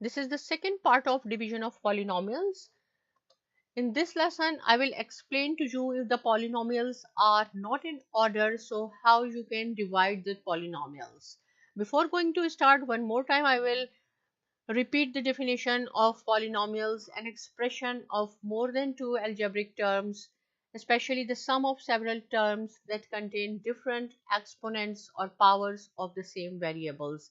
This is the second part of division of polynomials. In this lesson, I will explain to you if the polynomials are not in order, so how you can divide the polynomials. Before going to start, one more time I will repeat the definition of polynomials: an expression of more than two algebraic terms, especially the sum of several terms that contain different exponents or powers of the same variables.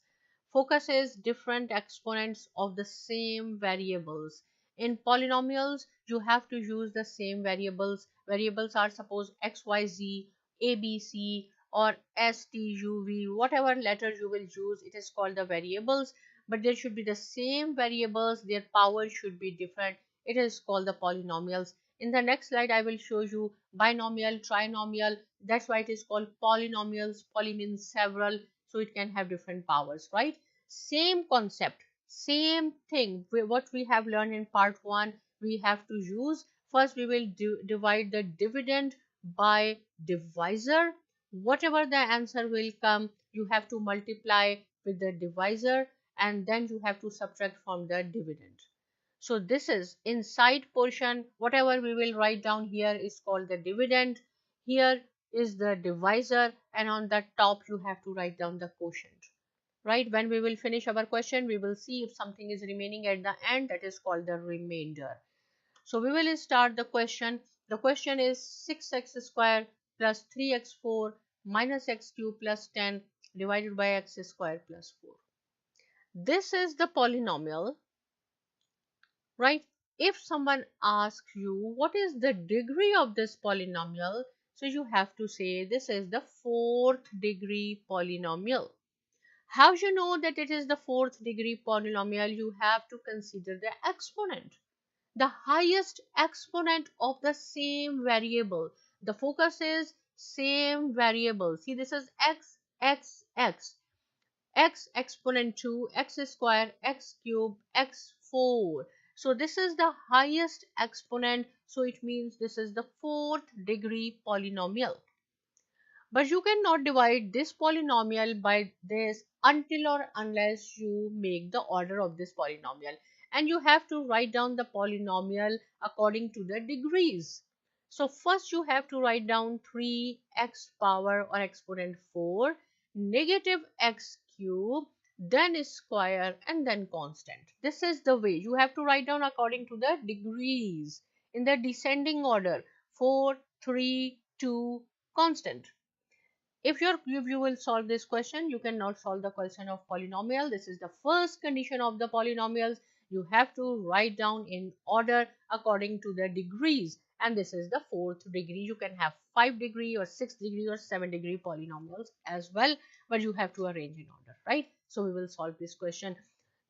Focus is different exponents of the same variables. In polynomials, you have to use the same variables. Variables are suppose x, y, z, a, b, c, or s, t, u, v, whatever letter you will use, it is called the variables, but there should be the same variables, their power should be different. It is called the polynomials. In the next slide, I will show you binomial, trinomial. That's why it is called polynomials. Poly means several, so it can have different powers, right? Same concept, same thing. What we have learned in part 1, we have to use. First, we will divide the dividend by divisor. Whatever the answer will come, you have to multiply with the divisor, and then you have to subtract from the dividend. So this is inside portion, whatever we will write down here is called the dividend. Here is the divisor, and on the top you have to write down the quotient. Right, when we will finish our question, we will see if something is remaining at the end, that is called the remainder. So we will start the question. The question is 6x square plus 3x4 minus x cube plus 10 divided by x square plus 4. This is the polynomial, right? If someone asks you what is the degree of this polynomial, so you have to say this is the fourth degree polynomial. How you know that it is the fourth degree polynomial? You have to consider the exponent, the highest exponent of the same variable. The focus is same variable. See, this is x, x, x. X exponent 2, x square, x cube, x4. So this is the highest exponent, so it means this is the fourth degree polynomial. But you cannot divide this polynomial by this until or unless you make the order of this polynomial. And you have to write down the polynomial according to the degrees. So first you have to write down 3x power or exponent 4, negative x cube, then square, and then constant. This is the way you have to write down according to the degrees in the descending order: 4, 3, 2, constant. If you will solve this question, you cannot solve the question of polynomial. This is the first condition of the polynomials. You have to write down in order according to the degrees, and this is the fourth degree. You can have 5 degree or 6 degree or 7 degree polynomials as well, but you have to arrange in order, right? So we will solve this question.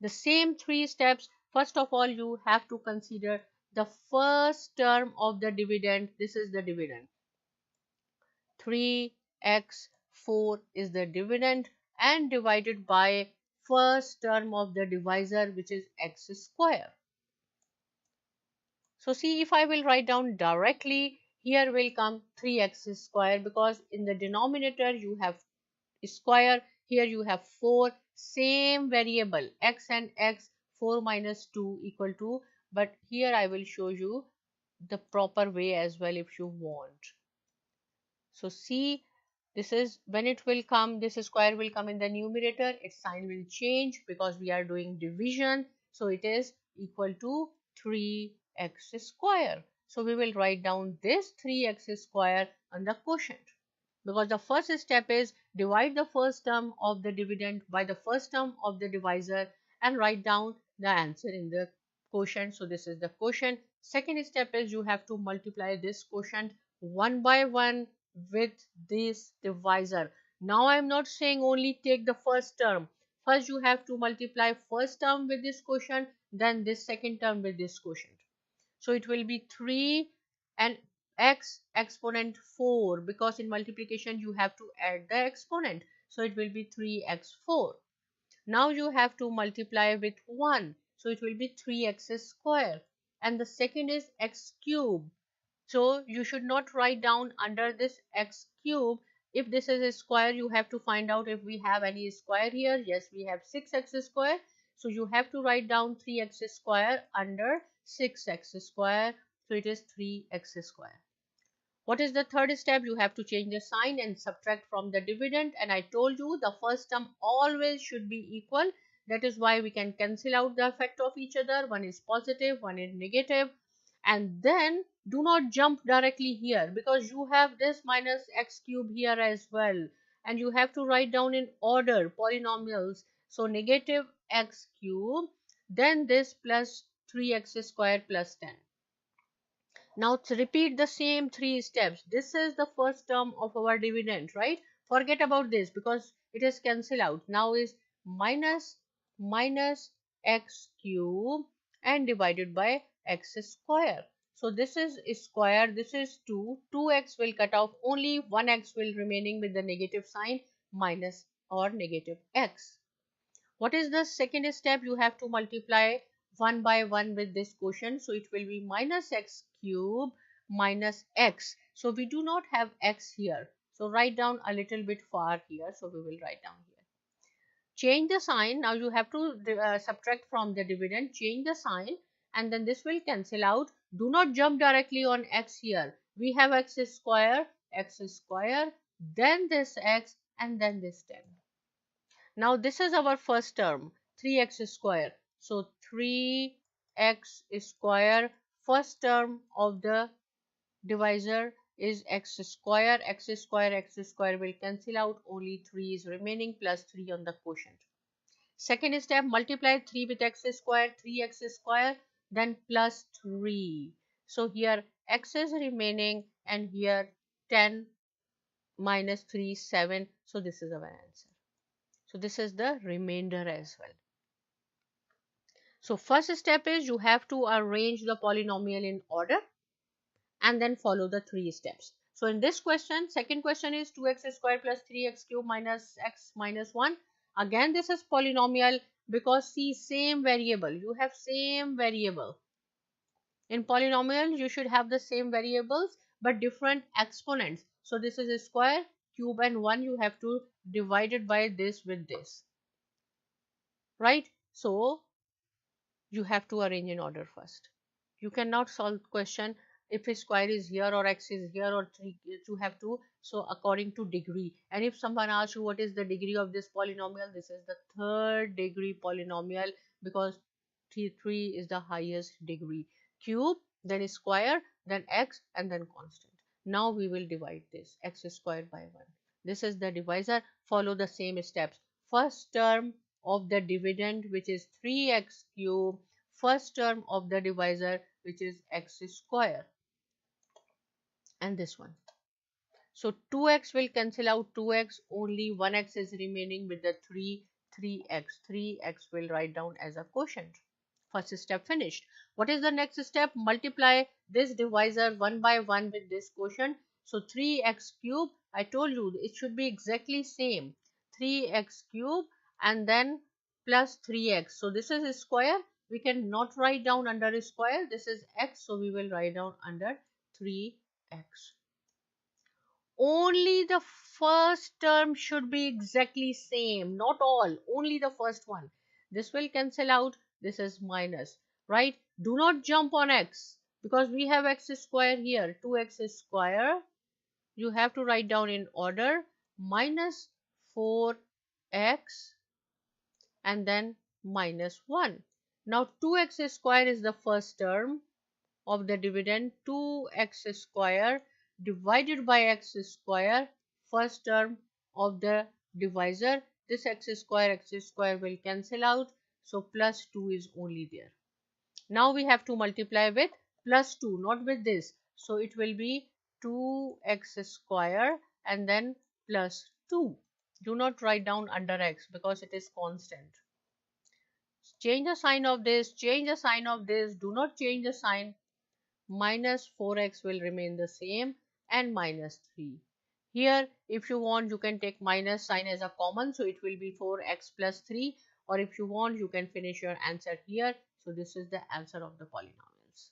The same 3 steps. First of all, you have to consider the first term of the dividend. This is the dividend. 3x4 is the dividend, and divided by first term of the divisor, which is x square. So see, if I will write down directly, here will come 3x square, because in the denominator you have square, here you have 4, same variable x and x, 4 minus 2 equal to, but here I will show you the proper way as well if you want. So see, this is when it will come, this square will come in the numerator, its sign will change because we are doing division. So it is equal to 3x square. So we will write down this 3x square on the quotient, because the first step is divide the first term of the dividend by the first term of the divisor and write down the answer in the quotient. So this is the quotient. Second step is you have to multiply this quotient one by one with this divisor. Now I am not saying only take the first term. First you have to multiply first term with this quotient, then this second term with this quotient. So it will be 3 and x exponent 4, because in multiplication you have to add the exponent. So it will be 3x4. Now you have to multiply with 1. So it will be 3x square. And the second is x cube. So you should not write down under this x cube. If this is a square, you have to find out if we have any square here. Yes, we have 6x square. So you have to write down 3x square under 6x square. So it is 3x square. What is the third step? You have to change the sign and subtract from the dividend. And I told you the first term always should be equal. That is why we can cancel out the effect of each other. One is positive, one is negative. And then do not jump directly here because you have this minus x cube here as well. And you have to write down in order polynomials. So negative x cube, then this plus 3x square plus 10. Now repeat the same three steps. This is the first term of our dividend, right? Forget about this because it is cancelled out. Now is minus x cube and divided by x square. So this is square, this is 2. 2x will cut off, only 1x will remaining with the negative sign, minus or negative x. What is the second step? You have to multiply 1 by 1 with this quotient. So it will be minus x cube minus x. So we do not have x here. So write down a little bit far here. So we will write down here. Change the sign. Now you have to subtract from the dividend. Change the sign and then this will cancel out. Do not jump directly on x here. We have x square, then this x and then this 10. Now this is our first term, 3x square. So 3x square, first term of the divisor is x square. X square will cancel out, only 3 is remaining plus 3 on the quotient. Second step, multiply 3 with x square, 3x square, then plus 3. So here x is remaining and here 10 minus 3, 7. So this is our answer. So this is the remainder as well. So first step is you have to arrange the polynomial in order and then follow the three steps. So in this question, second question is 2x square plus 3x cube minus x minus 1. Again this is polynomial because see, same variable. You have same variable. In polynomial you should have the same variables but different exponents. So this is a square, cube and 1. You have to divide it by this with this. Right? So you have to arrange in order first. You cannot solve question if a square is here or x is here or 3. You have to, so according to degree. And if someone asks you what is the degree of this polynomial, this is the third degree polynomial because 3 is the highest degree. Cube, then square, then x and then constant. Now we will divide this x squared by 1. This is the divisor. Follow the same steps. First term of the dividend, which is 3x cube, first term of the divisor, which is x square, and this one. So 2x will cancel out 2x, only 1x is remaining with the 3x. 3x will write down as a quotient. First step finished. What is the next step? Multiply this divisor 1 by 1 with this quotient. So 3x cube, I told you it should be exactly same. 3x cube and then plus 3x. So this is a square. We cannot write down under a square. This is x. So we will write down under 3x. Only the first term should be exactly same. Not all. Only the first one. This will cancel out. This is minus. Right? Do not jump on x. Because we have x square here. 2x square. You have to write down in order. Minus 4x and then minus 1. Now 2x square is the first term of the dividend. 2x square divided by x square, first term of the divisor. This x square will cancel out. So plus 2 is only there. Now we have to multiply with plus 2, not with this. So it will be 2x square and then plus 2. Do not write down under x because it is constant. Change the sign of this, change the sign of this. Do not change the sign. Minus 4x will remain the same and minus 3. Here if you want you can take minus sign as a common, so it will be 4x plus 3, or if you want you can finish your answer here. So this is the answer of the polynomials.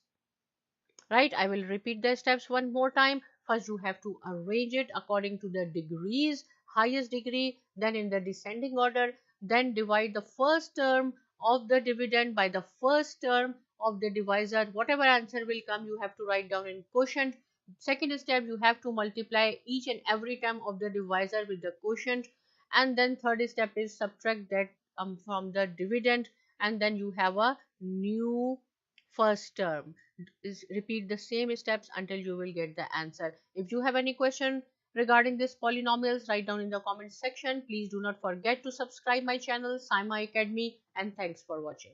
Right, I will repeat the steps one more time. First you have to arrange it according to the degrees, highest degree, then in the descending order, then divide the first term of the dividend by the first term of the divisor. Whatever answer will come, you have to write down in quotient. Second step, you have to multiply each and every term of the divisor with the quotient. And then third step is subtract that from the dividend, and then you have a new first term. Repeat the same steps until you will get the answer. If you have any question regarding this polynomials, write down in the comment section. Please do not forget to subscribe my channel Saima Academy, and thanks for watching.